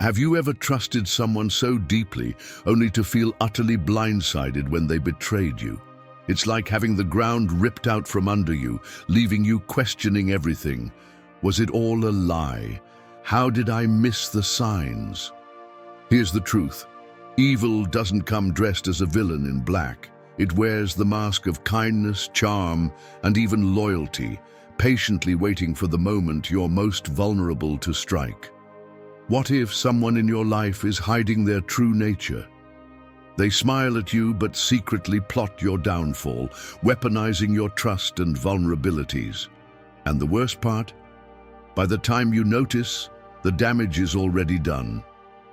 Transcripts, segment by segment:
Have you ever trusted someone so deeply only to feel utterly blindsided when they betrayed you? It's like having the ground ripped out from under you, leaving you questioning everything. Was it all a lie? How did I miss the signs? Here's the truth. Evil doesn't come dressed as a villain in black. It wears the mask of kindness, charm, and even loyalty, patiently waiting for the moment you're most vulnerable to strike. What if someone in your life is hiding their true nature? They smile at you but secretly plot your downfall, weaponizing your trust and vulnerabilities. And the worst part? By the time you notice, the damage is already done.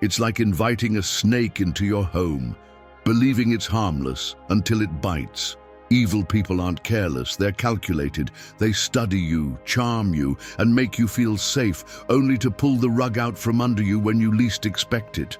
It's like inviting a snake into your home, believing it's harmless until it bites. Evil people aren't careless, they're calculated. They study you, charm you, and make you feel safe, only to pull the rug out from under you when you least expect it.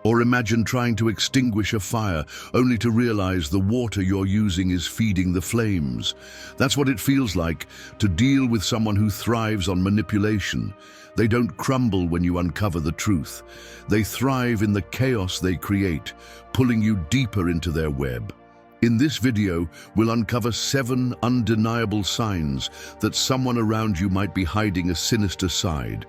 Or imagine trying to extinguish a fire, only to realize the water you're using is feeding the flames. That's what it feels like to deal with someone who thrives on manipulation. They don't crumble when you uncover the truth. They thrive in the chaos they create, pulling you deeper into their web. In this video, we'll uncover 7 undeniable signs that someone around you might be hiding a sinister side.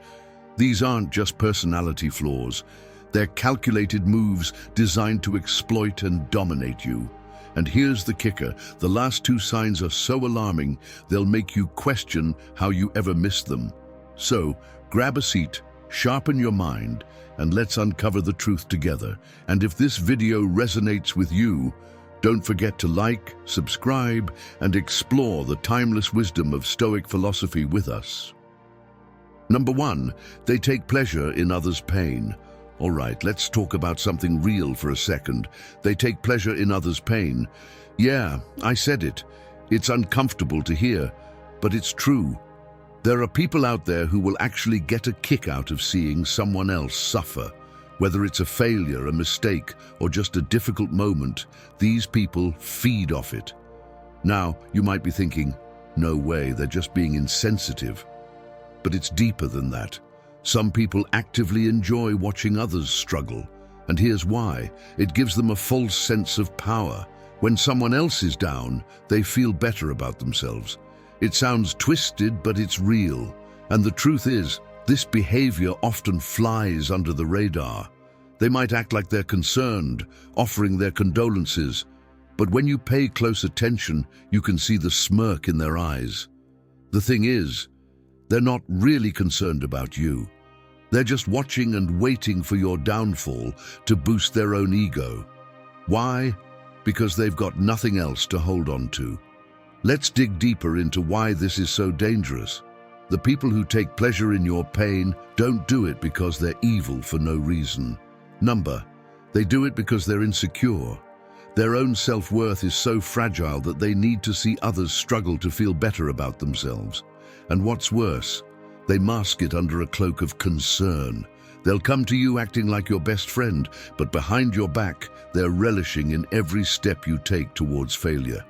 These aren't just personality flaws. They're calculated moves designed to exploit and dominate you. And here's the kicker. The last 2 signs are so alarming, they'll make you question how you ever missed them. So, grab a seat, sharpen your mind, and let's uncover the truth together. And if this video resonates with you, don't forget to like, subscribe, and explore the timeless wisdom of Stoic philosophy with us. Number 1, they take pleasure in others' pain. All right, let's talk about something real for a second. They take pleasure in others' pain. Yeah, I said it. It's uncomfortable to hear, but it's true. There are people out there who will actually get a kick out of seeing someone else suffer. Whether it's a failure, a mistake, or just a difficult moment, these people feed off it. Now, you might be thinking, no way, they're just being insensitive. But it's deeper than that. Some people actively enjoy watching others struggle. And here's why. It gives them a false sense of power. When someone else is down, they feel better about themselves. It sounds twisted, but it's real. And the truth is, this behavior often flies under the radar. They might act like they're concerned, offering their condolences, but when you pay close attention, you can see the smirk in their eyes. The thing is, they're not really concerned about you. They're just watching and waiting for your downfall to boost their own ego. Why? Because they've got nothing else to hold on to. Let's dig deeper into why this is so dangerous. The people who take pleasure in your pain don't do it because they're evil for no reason. They do it because they're insecure. Their own self-worth is so fragile that they need to see others struggle to feel better about themselves. And what's worse, they mask it under a cloak of concern. They'll come to you acting like your best friend, but behind your back, they're relishing in every step you take towards failure.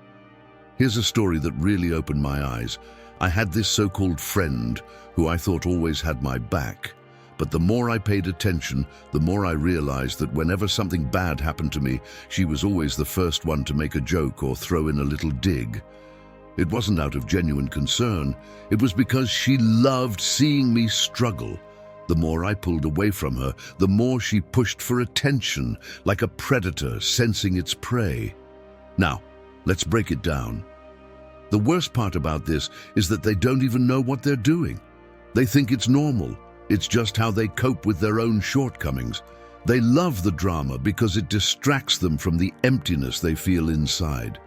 Here's a story that really opened my eyes. I had this so-called friend who I thought always had my back. But the more I paid attention, the more I realized that whenever something bad happened to me, she was always the first one to make a joke or throw in a little dig. It wasn't out of genuine concern. It was because she loved seeing me struggle. The more I pulled away from her, the more she pushed for attention, like a predator sensing its prey. Now, let's break it down. The worst part about this is that they don't even know what they're doing. They think it's normal. It's just how they cope with their own shortcomings. They love the drama because it distracts them from the emptiness they feel inside.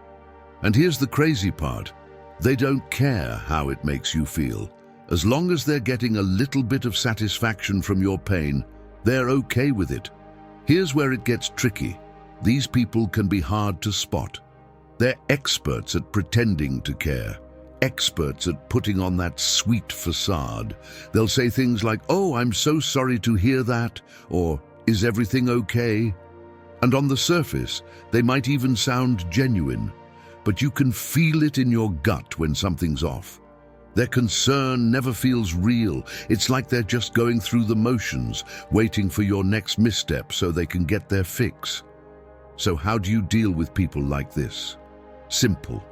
And here's the crazy part. They don't care how it makes you feel. As long as they're getting a little bit of satisfaction from your pain, they're okay with it. Here's where it gets tricky. These people can be hard to spot. They're experts at pretending to care, experts at putting on that sweet facade. They'll say things like, "Oh, I'm so sorry to hear that," or "Is everything okay?" And on the surface, they might even sound genuine, but you can feel it in your gut when something's off. Their concern never feels real. It's like they're just going through the motions, waiting for your next misstep so they can get their fix. So how do you deal with people like this? Simple.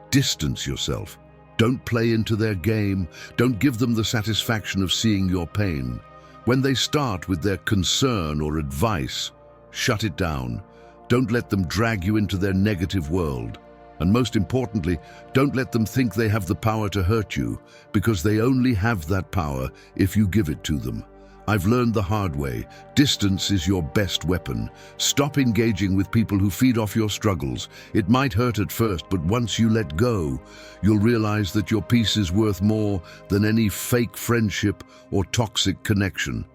Distance yourself. Don't play into their game. Don't give them the satisfaction of seeing your pain. When they start with their concern or advice, shut it down. Don't let them drag you into their negative world. And most importantly, don't let them think they have the power to hurt you, because they only have that power if you give it to them. I've learned the hard way. Distance is your best weapon. Stop engaging with people who feed off your struggles. It might hurt at first, but once you let go, you'll realize that your peace is worth more than any fake friendship or toxic connection.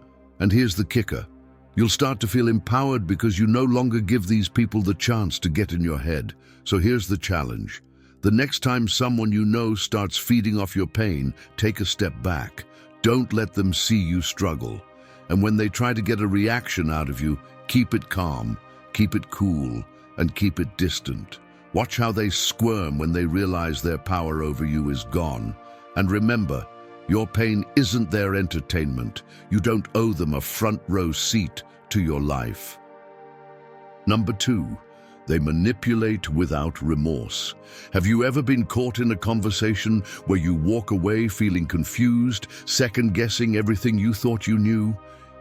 And here's the kicker. You'll start to feel empowered because you no longer give these people the chance to get in your head. So here's the challenge. The next time someone you know starts feeding off your pain, take a step back. Don't let them see you struggle. And when they try to get a reaction out of you, keep it calm, keep it cool, and keep it distant. Watch how they squirm when they realize their power over you is gone. And remember, your pain isn't their entertainment. You don't owe them a front row seat to your life. Number 2, they manipulate without remorse. Have you ever been caught in a conversation where you walk away feeling confused, second-guessing everything you thought you knew?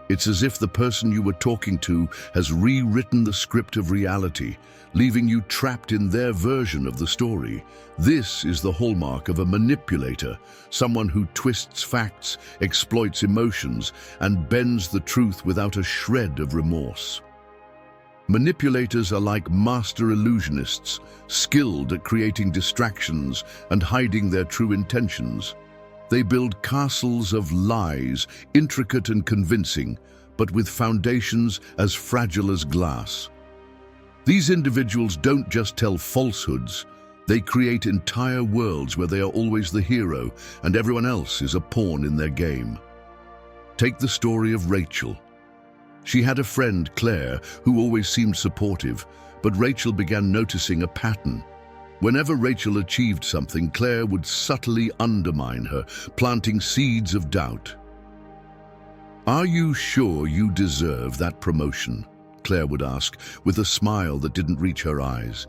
It's as if the person you were talking to has rewritten the script of reality, leaving you trapped in their version of the story. This is the hallmark of a manipulator, someone who twists facts, exploits emotions, and bends the truth without a shred of remorse. Manipulators are like master illusionists, skilled at creating distractions and hiding their true intentions. They build castles of lies, intricate and convincing, but with foundations as fragile as glass. These individuals don't just tell falsehoods, they create entire worlds where they are always the hero and everyone else is a pawn in their game. Take the story of Rachel. She had a friend, Claire, who always seemed supportive, but Rachel began noticing a pattern. Whenever Rachel achieved something, Claire would subtly undermine her, planting seeds of doubt. "Are you sure you deserve that promotion?" Claire would ask, with a smile that didn't reach her eyes.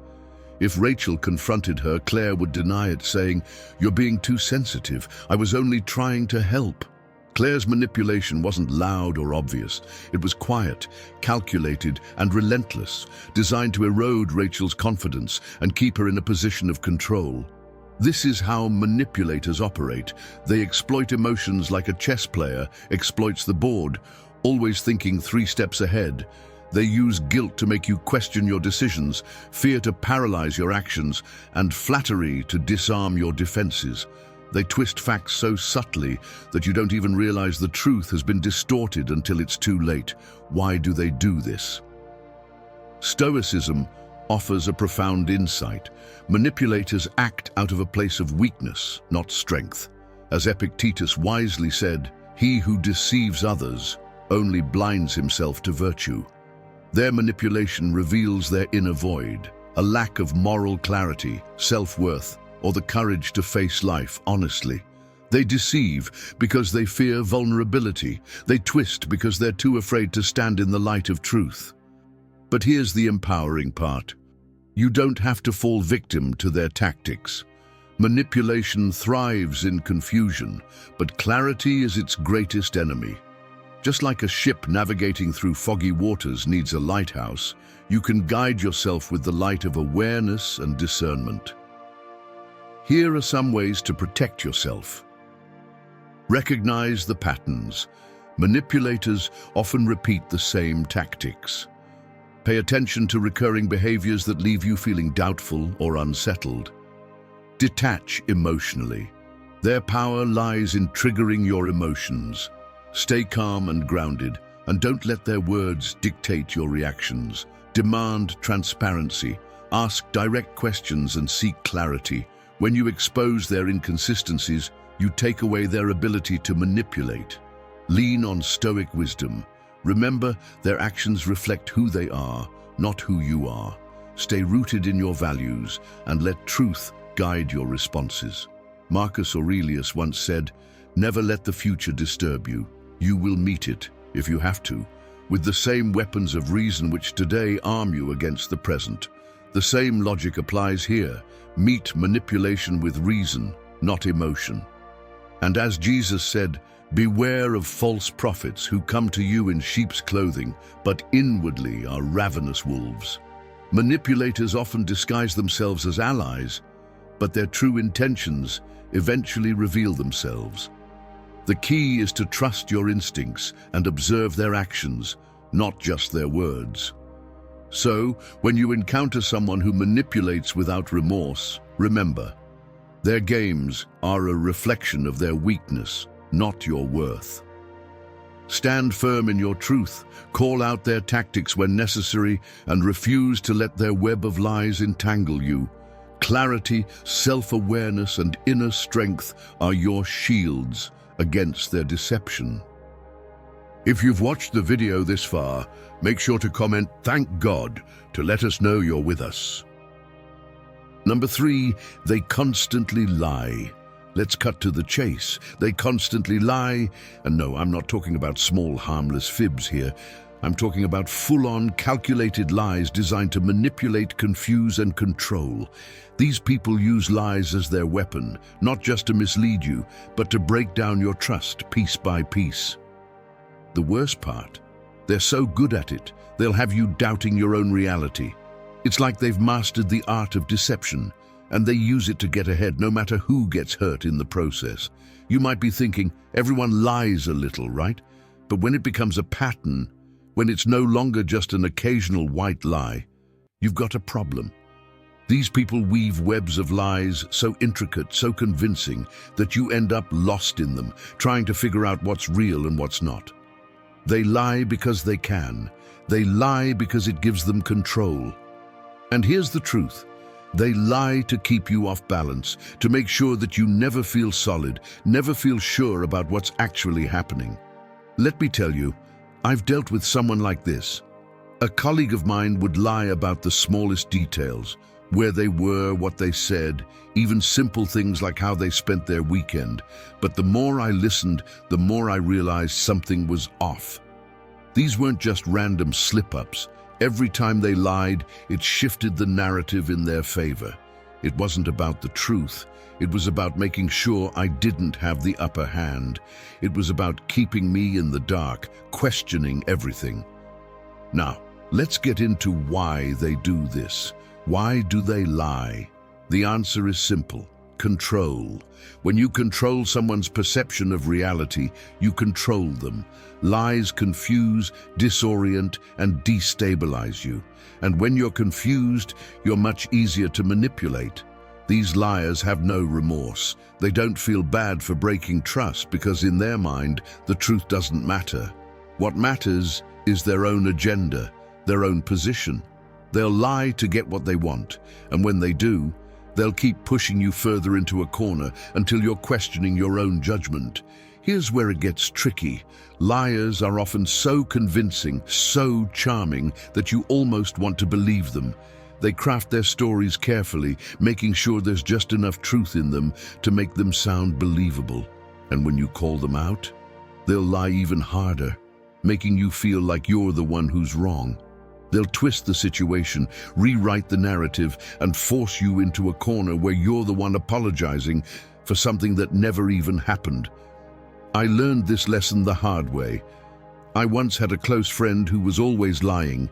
If Rachel confronted her, Claire would deny it, saying, "You're being too sensitive. I was only trying to help." Claire's manipulation wasn't loud or obvious. It was quiet, calculated, and relentless, designed to erode Rachel's confidence and keep her in a position of control. This is how manipulators operate. They exploit emotions like a chess player exploits the board, always thinking 3 steps ahead. They use guilt to make you question your decisions, fear to paralyze your actions, and flattery to disarm your defenses. They twist facts so subtly that you don't even realize the truth has been distorted until it's too late. Why do they do this? Stoicism offers a profound insight. Manipulators act out of a place of weakness, not strength. As Epictetus wisely said, "He who deceives others only blinds himself to virtue." Their manipulation reveals their inner void, a lack of moral clarity, self-worth, or the courage to face life honestly. They deceive because they fear vulnerability. They twist because they're too afraid to stand in the light of truth. But here's the empowering part. You don't have to fall victim to their tactics. Manipulation thrives in confusion, but clarity is its greatest enemy. Just like a ship navigating through foggy waters needs a lighthouse, you can guide yourself with the light of awareness and discernment. Here are some ways to protect yourself. Recognize the patterns. Manipulators often repeat the same tactics. Pay attention to recurring behaviors that leave you feeling doubtful or unsettled. Detach emotionally. Their power lies in triggering your emotions. Stay calm and grounded, and don't let their words dictate your reactions. Demand transparency. Ask direct questions and seek clarity. When you expose their inconsistencies, you take away their ability to manipulate. Lean on Stoic wisdom. Remember, their actions reflect who they are, not who you are. Stay rooted in your values and let truth guide your responses. Marcus Aurelius once said, "Never let the future disturb you. You will meet it, if you have to, with the same weapons of reason which today arm you against the present." The same logic applies here. Meet manipulation with reason, not emotion. And as Jesus said, "Beware of false prophets who come to you in sheep's clothing, but inwardly are ravenous wolves." Manipulators often disguise themselves as allies, but their true intentions eventually reveal themselves. The key is to trust your instincts and observe their actions, not just their words. So, when you encounter someone who manipulates without remorse, remember, their games are a reflection of their weakness, not your worth. Stand firm in your truth, call out their tactics when necessary, and refuse to let their web of lies entangle you. Clarity, self-awareness, and inner strength are your shields against their deception. If you've watched the video this far, make sure to comment "Thank God" to let us know you're with us. Number 3, they constantly lie. Let's cut to the chase. They constantly lie. And no, I'm not talking about small, harmless fibs here. I'm talking about full-on, calculated lies designed to manipulate, confuse, and control. These people use lies as their weapon, not just to mislead you, but to break down your trust piece by piece. The worst part, they're so good at it, they'll have you doubting your own reality. It's like they've mastered the art of deception, and they use it to get ahead no matter who gets hurt in the process. You might be thinking, everyone lies a little, right? But when it becomes a pattern, when it's no longer just an occasional white lie, you've got a problem. These people weave webs of lies so intricate, so convincing, that you end up lost in them, trying to figure out what's real and what's not. They lie because they can. They lie because it gives them control. And here's the truth. They lie to keep you off balance, to make sure that you never feel solid, never feel sure about what's actually happening. Let me tell you, I've dealt with someone like this. A colleague of mine would lie about the smallest details, where they were, what they said, even simple things like how they spent their weekend. But the more I listened, the more I realized something was off. These weren't just random slip-ups. Every time they lied, it shifted the narrative in their favor. It wasn't about the truth. It was about making sure I didn't have the upper hand. It was about keeping me in the dark, questioning everything. Now, let's get into why they do this. Why do they lie? The answer is simple: control. When you control someone's perception of reality, you control them. Lies confuse, disorient, and destabilize you. And when you're confused, you're much easier to manipulate. These liars have no remorse. They don't feel bad for breaking trust because in their mind, the truth doesn't matter. What matters is their own agenda, their own position. They'll lie to get what they want, and when they do, they'll keep pushing you further into a corner until you're questioning your own judgment. Here's where it gets tricky. Liars are often so convincing, so charming, that you almost want to believe them. They craft their stories carefully, making sure there's just enough truth in them to make them sound believable. And when you call them out, they'll lie even harder, making you feel like you're the one who's wrong. They'll twist the situation, rewrite the narrative, and force you into a corner where you're the one apologizing for something that never even happened. I learned this lesson the hard way. I once had a close friend who was always lying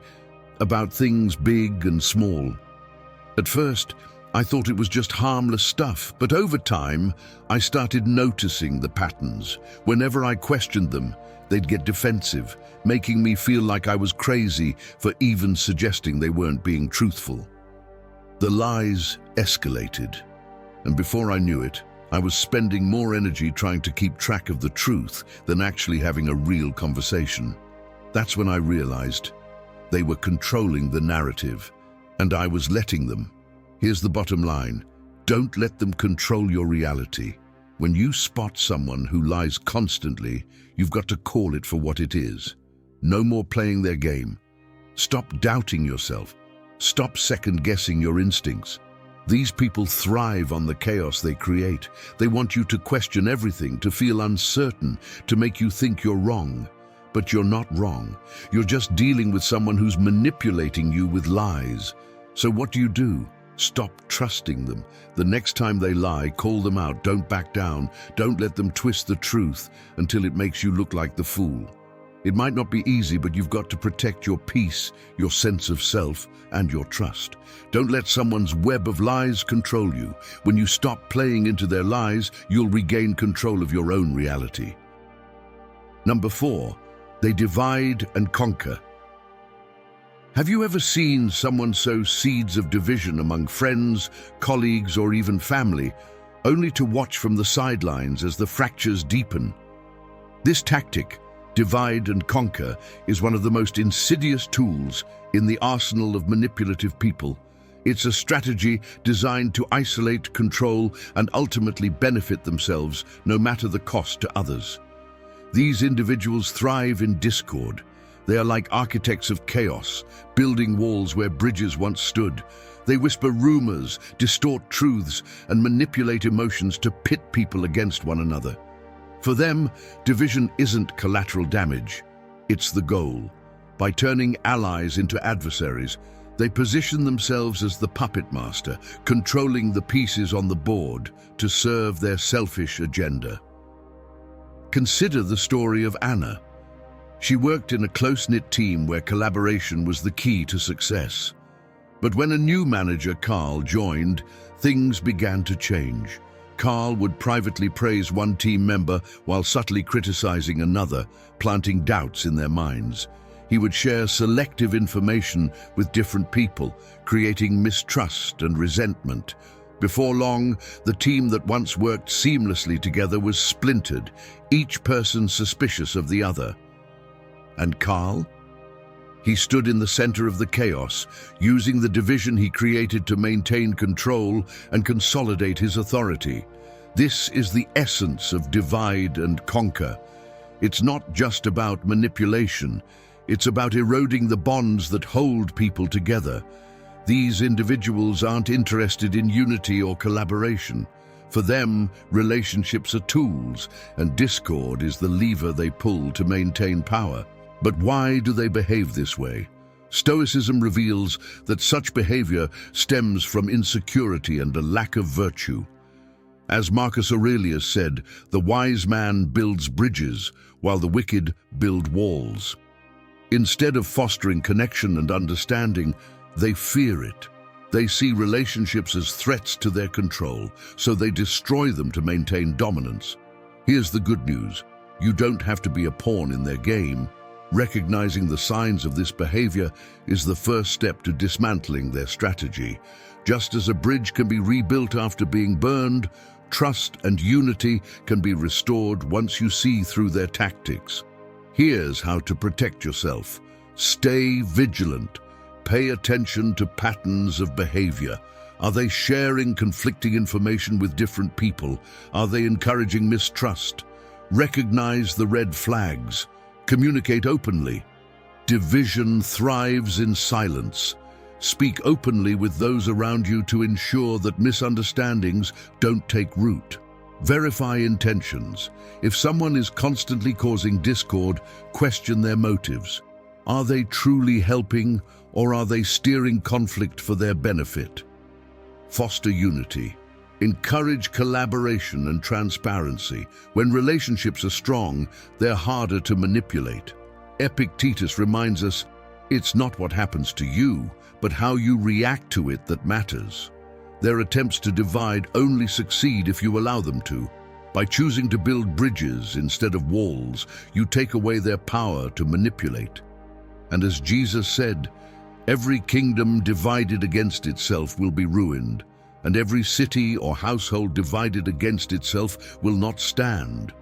about things big and small. At first, I thought it was just harmless stuff, but over time, I started noticing the patterns. Whenever I questioned them, they'd get defensive, making me feel like I was crazy for even suggesting they weren't being truthful. The lies escalated, and before I knew it, I was spending more energy trying to keep track of the truth than actually having a real conversation. That's when I realized they were controlling the narrative, and I was letting them. Here's the bottom line: don't let them control your reality. When you spot someone who lies constantly, you've got to call it for what it is. No more playing their game. Stop doubting yourself. Stop second-guessing your instincts. These people thrive on the chaos they create. They want you to question everything, to feel uncertain, to make you think you're wrong. But you're not wrong. You're just dealing with someone who's manipulating you with lies. So what do? Stop trusting them. The next time they lie, call them out. Don't back down. Don't let them twist the truth until it makes you look like the fool. It might not be easy, but you've got to protect your peace, your sense of self, and your trust. Don't let someone's web of lies control you. When you stop playing into their lies, you'll regain control of your own reality. Number 4, they divide and conquer. Have you ever seen someone sow seeds of division among friends, colleagues, or even family, only to watch from the sidelines as the fractures deepen? This tactic, divide and conquer, is one of the most insidious tools in the arsenal of manipulative people. It's a strategy designed to isolate, control, and ultimately benefit themselves, no matter the cost to others. These individuals thrive in discord. They are like architects of chaos, building walls where bridges once stood. They whisper rumors, distort truths, and manipulate emotions to pit people against one another. For them, division isn't collateral damage, it's the goal. By turning allies into adversaries, they position themselves as the puppet master, controlling the pieces on the board to serve their selfish agenda. Consider the story of Anna. She worked in a close-knit team where collaboration was the key to success. But when a new manager, Carl, joined, things began to change. Carl would privately praise one team member while subtly criticizing another, planting doubts in their minds. He would share selective information with different people, creating mistrust and resentment. Before long, the team that once worked seamlessly together was splintered, each person suspicious of the other. And Carl? He stood in the center of the chaos, using the division he created to maintain control and consolidate his authority. This is the essence of divide and conquer. It's not just about manipulation. It's about eroding the bonds that hold people together. These individuals aren't interested in unity or collaboration. For them, relationships are tools, and discord is the lever they pull to maintain power. But why do they behave this way? Stoicism reveals that such behavior stems from insecurity and a lack of virtue. As Marcus Aurelius said, the wise man builds bridges, while the wicked build walls. Instead of fostering connection and understanding, they fear it. They see relationships as threats to their control, so they destroy them to maintain dominance. Here's the good news. You don't have to be a pawn in their game. Recognizing the signs of this behavior is the first step to dismantling their strategy. Just as a bridge can be rebuilt after being burned, trust and unity can be restored once you see through their tactics. Here's how to protect yourself. Stay vigilant. Pay attention to patterns of behavior. Are they sharing conflicting information with different people? Are they encouraging mistrust? Recognize the red flags. Communicate openly. Division thrives in silence. Speak openly with those around you to ensure that misunderstandings don't take root. Verify intentions. If someone is constantly causing discord, question their motives. Are they truly helping, or are they steering conflict for their benefit? Foster unity. Encourage collaboration and transparency. When relationships are strong, they're harder to manipulate. Epictetus reminds us, it's not what happens to you, but how you react to it that matters. Their attempts to divide only succeed if you allow them to. By choosing to build bridges instead of walls, you take away their power to manipulate. And as Jesus said, every kingdom divided against itself will be ruined, and every city or household divided against itself will not stand.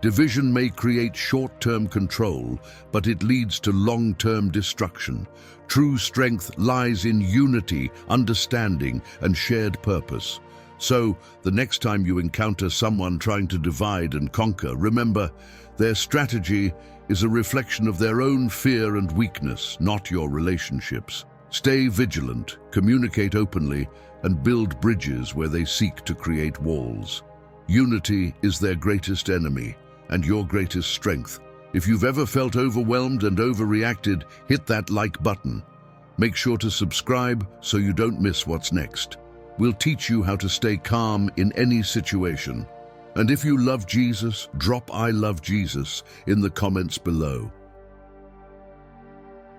Division may create short-term control, but it leads to long-term destruction. True strength lies in unity, understanding, and shared purpose. So, the next time you encounter someone trying to divide and conquer, remember, their strategy is a reflection of their own fear and weakness, not your relationships. Stay vigilant, communicate openly, and build bridges where they seek to create walls. Unity is their greatest enemy and your greatest strength. If you've ever felt overwhelmed and overreacted, hit that like button. Make sure to subscribe so you don't miss what's next. We'll teach you how to stay calm in any situation. And if you love Jesus, drop "I love Jesus" in the comments below.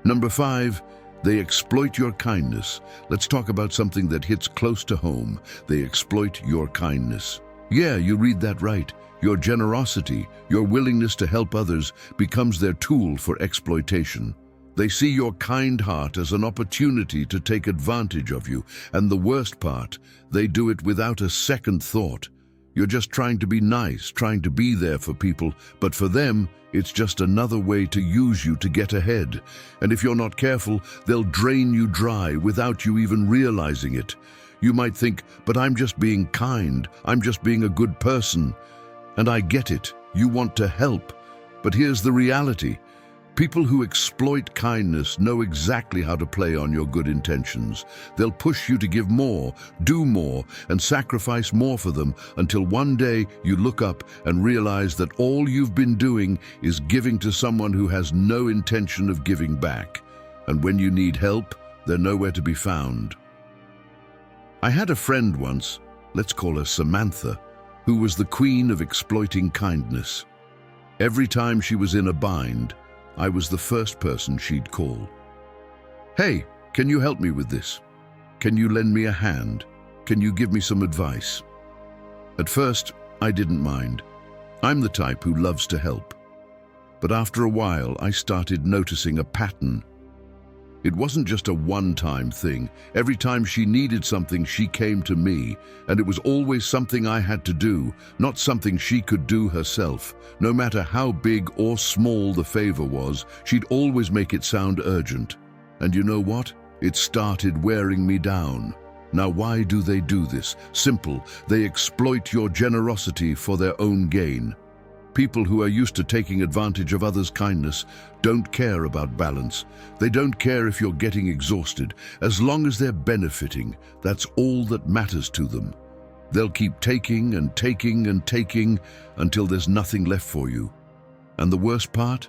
Number 5, they exploit your kindness. Let's talk about something that hits close to home. They exploit your kindness. Yeah, you read that right. Your generosity, your willingness to help others becomes their tool for exploitation. They see your kind heart as an opportunity to take advantage of you, and the worst part, they do it without a second thought. You're just trying to be nice, trying to be there for people, but for them, it's just another way to use you to get ahead. And if you're not careful, they'll drain you dry without you even realizing it. You might think, but I'm just being kind, I'm just being a good person. And I get it, you want to help. But here's the reality. People who exploit kindness know exactly how to play on your good intentions. They'll push you to give more, do more, and sacrifice more for them until one day you look up and realize that all you've been doing is giving to someone who has no intention of giving back. And when you need help, they're nowhere to be found. I had a friend once, let's call her Samantha, who was the queen of exploiting kindness. Every time she was in a bind, I was the first person she'd call. "Hey, can you help me with this? Can you lend me a hand? Can you give me some advice?" At first, I didn't mind. I'm the type who loves to help. But after a while, I started noticing a pattern. It wasn't just a one-time thing. Every time she needed something, she came to me, and it was always something I had to do, not something she could do herself. No matter how big or small the favor was, she'd always make it sound urgent. And you know what? It started wearing me down. Now, why do they do this? Simple. They exploit your generosity for their own gain. People who are used to taking advantage of others' kindness don't care about balance. They don't care if you're getting exhausted. As long as they're benefiting, that's all that matters to them. They'll keep taking and taking and taking until there's nothing left for you. And the worst part?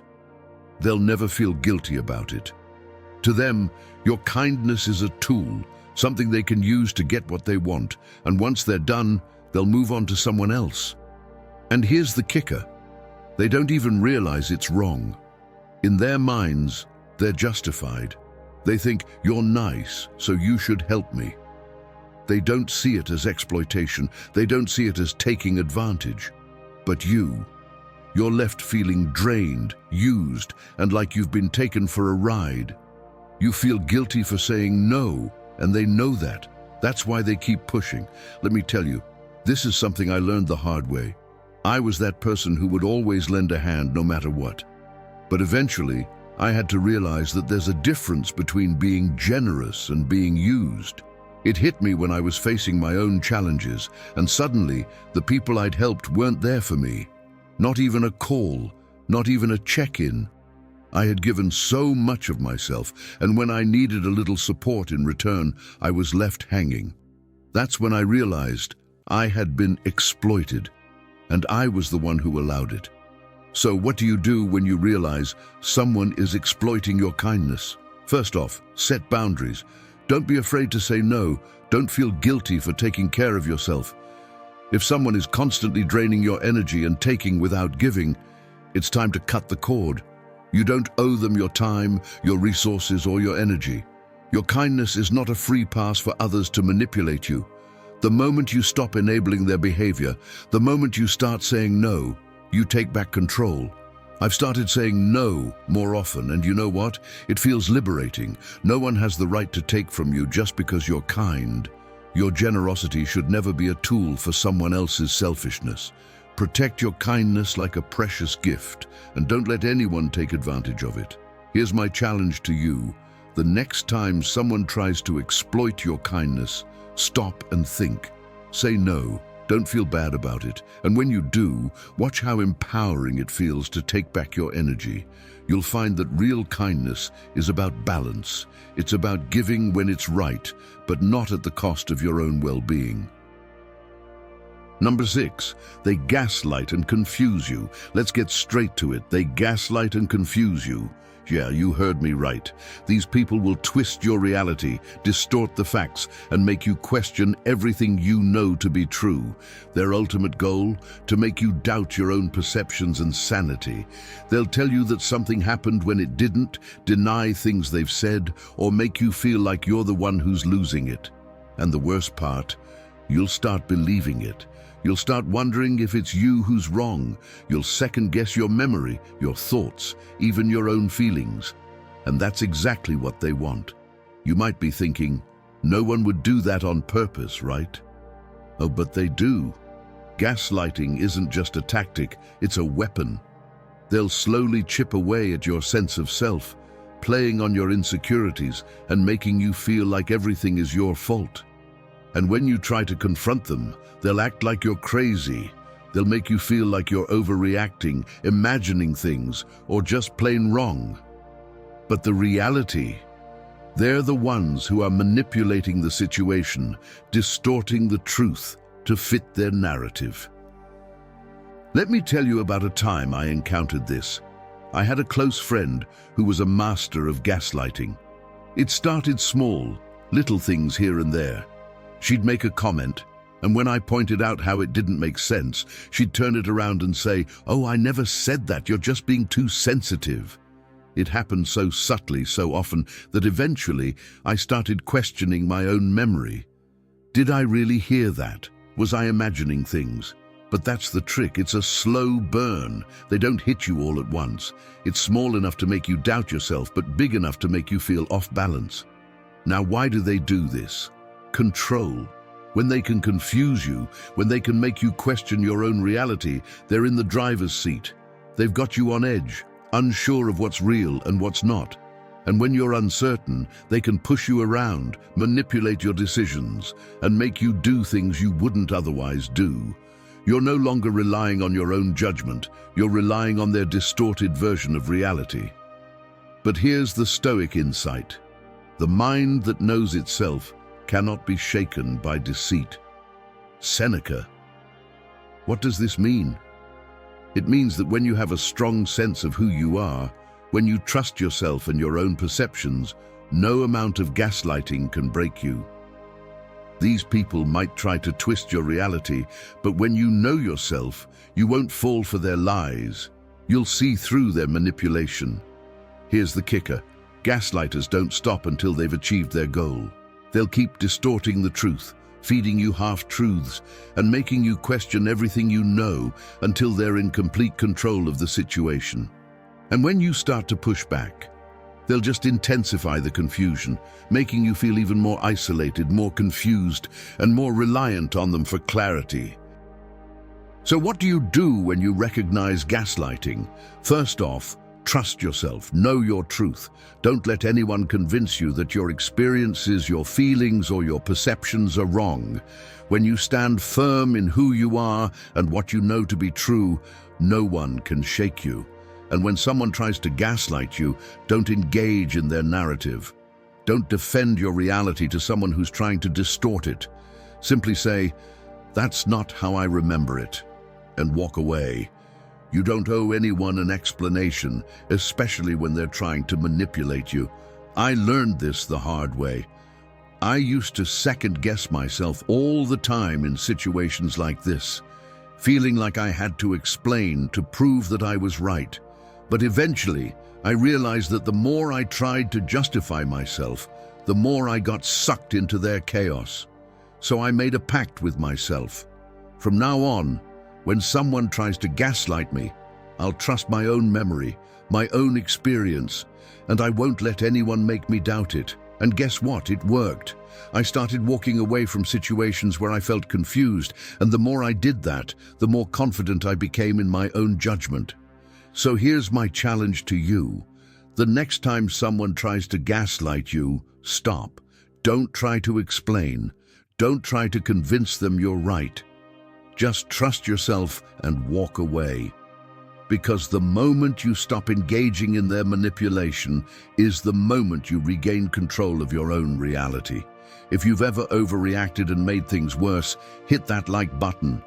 They'll never feel guilty about it. To them, your kindness is a tool, something they can use to get what they want. And once they're done, they'll move on to someone else. And here's the kicker. They don't even realize it's wrong. In their minds, they're justified. They think, "You're nice, so you should help me." They don't see it as exploitation. They don't see it as taking advantage. But you're left feeling drained, used, and like you've been taken for a ride. You feel guilty for saying no, and they know that. That's why they keep pushing. Let me tell you, this is something I learned the hard way. I was that person who would always lend a hand no matter what. But eventually, I had to realize that there's a difference between being generous and being used. It hit me when I was facing my own challenges, and suddenly, the people I'd helped weren't there for me. Not even a call, not even a check-in. I had given so much of myself, and when I needed a little support in return, I was left hanging. That's when I realized I had been exploited. And I was the one who allowed it. So what do you do when you realize someone is exploiting your kindness? First off, set boundaries. Don't be afraid to say no. Don't feel guilty for taking care of yourself. If someone is constantly draining your energy and taking without giving, it's time to cut the cord. You don't owe them your time, your resources, or your energy. Your kindness is not a free pass for others to manipulate you. The moment you stop enabling their behavior, the moment you start saying no, you take back control. I've started saying no more often, and you know what? It feels liberating. No one has the right to take from you just because you're kind. Your generosity should never be a tool for someone else's selfishness. Protect your kindness like a precious gift, and don't let anyone take advantage of it. Here's my challenge to you. The next time someone tries to exploit your kindness, stop and think. Say no. Don't feel bad about it. And when you do, watch how empowering it feels to take back your energy. You'll find that real kindness is about balance. It's about giving when it's right, but not at the cost of your own well-being. Number 6, they gaslight and confuse you. Let's get straight to it. They gaslight and confuse you. Yeah, you heard me right. These people will twist your reality, distort the facts, and make you question everything you know to be true. Their ultimate goal? To make you doubt your own perceptions and sanity. They'll tell you that something happened when it didn't, deny things they've said, or make you feel like you're the one who's losing it. And the worst part, you'll start believing it. You'll start wondering if it's you who's wrong. You'll second-guess your memory, your thoughts, even your own feelings. And that's exactly what they want. You might be thinking, no one would do that on purpose, right? Oh, but they do. Gaslighting isn't just a tactic, it's a weapon. They'll slowly chip away at your sense of self, playing on your insecurities and making you feel like everything is your fault. And when you try to confront them, they'll act like you're crazy. They'll make you feel like you're overreacting, imagining things, or just plain wrong. But the reality, they're the ones who are manipulating the situation, distorting the truth to fit their narrative. Let me tell you about a time I encountered this. I had a close friend who was a master of gaslighting. It started small, little things here and there. She'd make a comment, and when I pointed out how it didn't make sense, she'd turn it around and say, "Oh, I never said that, you're just being too sensitive." It happened so subtly, so often, that eventually I started questioning my own memory. Did I really hear that? Was I imagining things? But that's the trick, it's a slow burn. They don't hit you all at once. It's small enough to make you doubt yourself, but big enough to make you feel off balance. Now, why do they do this? Control. When they can confuse you, when they can make you question your own reality, they're in the driver's seat. They've got you on edge, unsure of what's real and what's not. And when you're uncertain, they can push you around, manipulate your decisions, and make you do things you wouldn't otherwise do. You're no longer relying on your own judgment, you're relying on their distorted version of reality. But here's the Stoic insight. The mind that knows itself cannot be shaken by deceit. Seneca. What does this mean? It means that when you have a strong sense of who you are, when you trust yourself and your own perceptions, no amount of gaslighting can break you. These people might try to twist your reality, but when you know yourself, you won't fall for their lies. You'll see through their manipulation. Here's the kicker. Gaslighters don't stop until they've achieved their goal. They'll keep distorting the truth, feeding you half-truths, and making you question everything you know until they're in complete control of the situation. And when you start to push back, they'll just intensify the confusion, making you feel even more isolated, more confused, and more reliant on them for clarity. So what do you do when you recognize gaslighting? First off, trust yourself, know your truth. Don't let anyone convince you that your experiences, your feelings, or your perceptions are wrong. When you stand firm in who you are and what you know to be true, no one can shake you. And when someone tries to gaslight you, don't engage in their narrative. Don't defend your reality to someone who's trying to distort it. Simply say, "That's not how I remember it," and walk away. You don't owe anyone an explanation, especially when they're trying to manipulate you. I learned this the hard way. I used to second-guess myself all the time in situations like this, feeling like I had to explain to prove that I was right. But eventually, I realized that the more I tried to justify myself, the more I got sucked into their chaos. So I made a pact with myself. From now on, when someone tries to gaslight me, I'll trust my own memory, my own experience, and I won't let anyone make me doubt it. And guess what? It worked. I started walking away from situations where I felt confused, and the more I did that, the more confident I became in my own judgment. So here's my challenge to you. The next time someone tries to gaslight you, stop. Don't try to explain. Don't try to convince them you're right. Just trust yourself and walk away. Because the moment you stop engaging in their manipulation is the moment you regain control of your own reality. If you've ever overreacted and made things worse, hit that like button.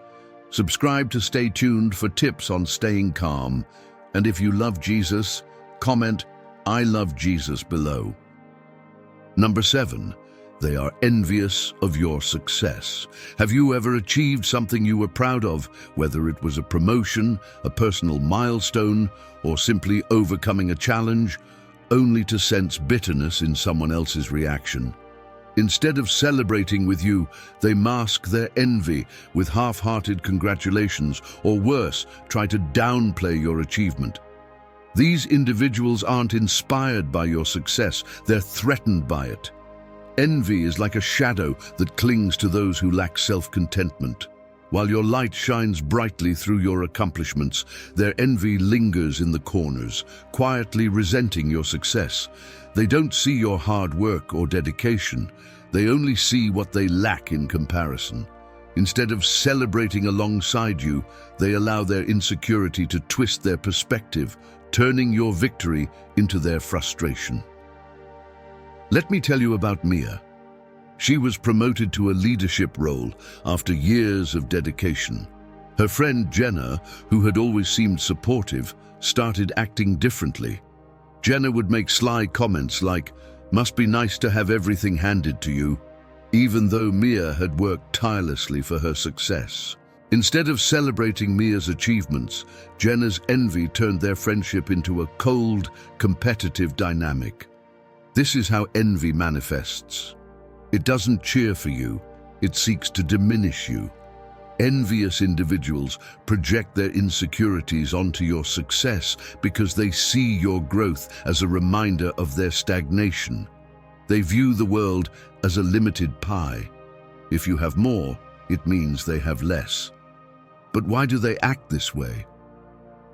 Subscribe to stay tuned for tips on staying calm. And if you love Jesus, comment, "I love Jesus" below. Number 7. They are envious of your success. Have you ever achieved something you were proud of, whether it was a promotion, a personal milestone, or simply overcoming a challenge, only to sense bitterness in someone else's reaction? Instead of celebrating with you, they mask their envy with half-hearted congratulations, or worse, try to downplay your achievement. These individuals aren't inspired by your success, they're threatened by it. Envy is like a shadow that clings to those who lack self-contentment. While your light shines brightly through your accomplishments, their envy lingers in the corners, quietly resenting your success. They don't see your hard work or dedication. They only see what they lack in comparison. Instead of celebrating alongside you, they allow their insecurity to twist their perspective, turning your victory into their frustration. Let me tell you about Mia. She was promoted to a leadership role after years of dedication. Her friend Jenna, who had always seemed supportive, started acting differently. Jenna would make sly comments like, "Must be nice to have everything handed to you," even though Mia had worked tirelessly for her success. Instead of celebrating Mia's achievements, Jenna's envy turned their friendship into a cold, competitive dynamic. This is how envy manifests. It doesn't cheer for you, it seeks to diminish you. Envious individuals project their insecurities onto your success because they see your growth as a reminder of their stagnation. They view the world as a limited pie. If you have more, it means they have less. But why do they act this way?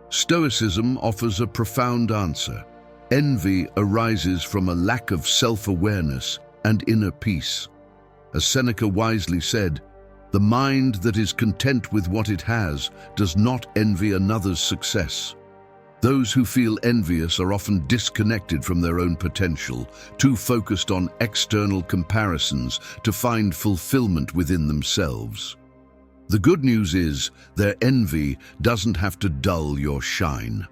Stoicism offers a profound answer. Envy arises from a lack of self-awareness and inner peace. As Seneca wisely said, "The mind that is content with what it has does not envy another's success." Those who feel envious are often disconnected from their own potential, too focused on external comparisons to find fulfillment within themselves. The good news is, their envy doesn't have to dull your shine.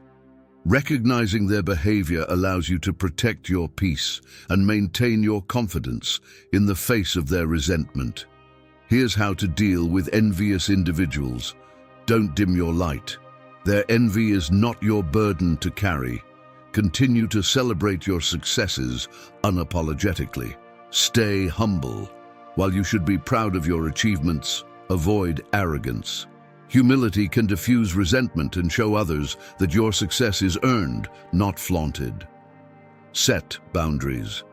Recognizing their behavior allows you to protect your peace and maintain your confidence in the face of their resentment. Here's how to deal with envious individuals. Don't dim your light. Their envy is not your burden to carry. Continue to celebrate your successes unapologetically. Stay humble. While you should be proud of your achievements, avoid arrogance. Humility can diffuse resentment and show others that your success is earned, not flaunted. Set boundaries.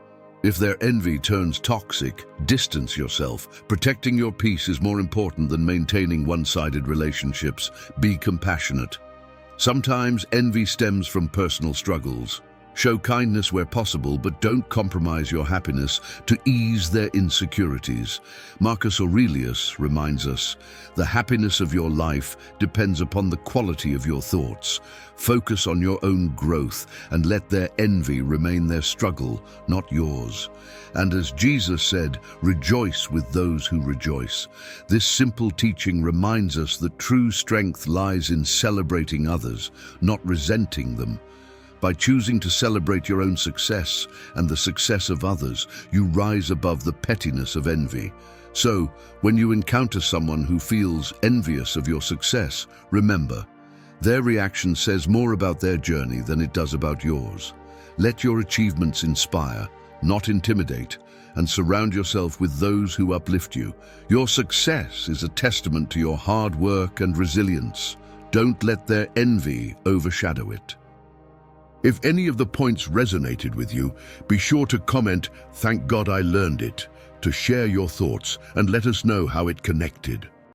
If their envy turns toxic, distance yourself. Protecting your peace is more important than maintaining one-sided relationships. Be compassionate. Sometimes envy stems from personal struggles. Show kindness where possible, but don't compromise your happiness to ease their insecurities. Marcus Aurelius reminds us, "The happiness of your life depends upon the quality of your thoughts." Focus on your own growth and let their envy remain their struggle, not yours. And as Jesus said, "Rejoice with those who rejoice." This simple teaching reminds us that true strength lies in celebrating others, not resenting them. By choosing to celebrate your own success and the success of others, you rise above the pettiness of envy. So, when you encounter someone who feels envious of your success, remember, their reaction says more about their journey than it does about yours. Let your achievements inspire, not intimidate, and surround yourself with those who uplift you. Your success is a testament to your hard work and resilience. Don't let their envy overshadow it. If any of the points resonated with you, be sure to comment, "Thank God I learned it," to share your thoughts and let us know how it connected.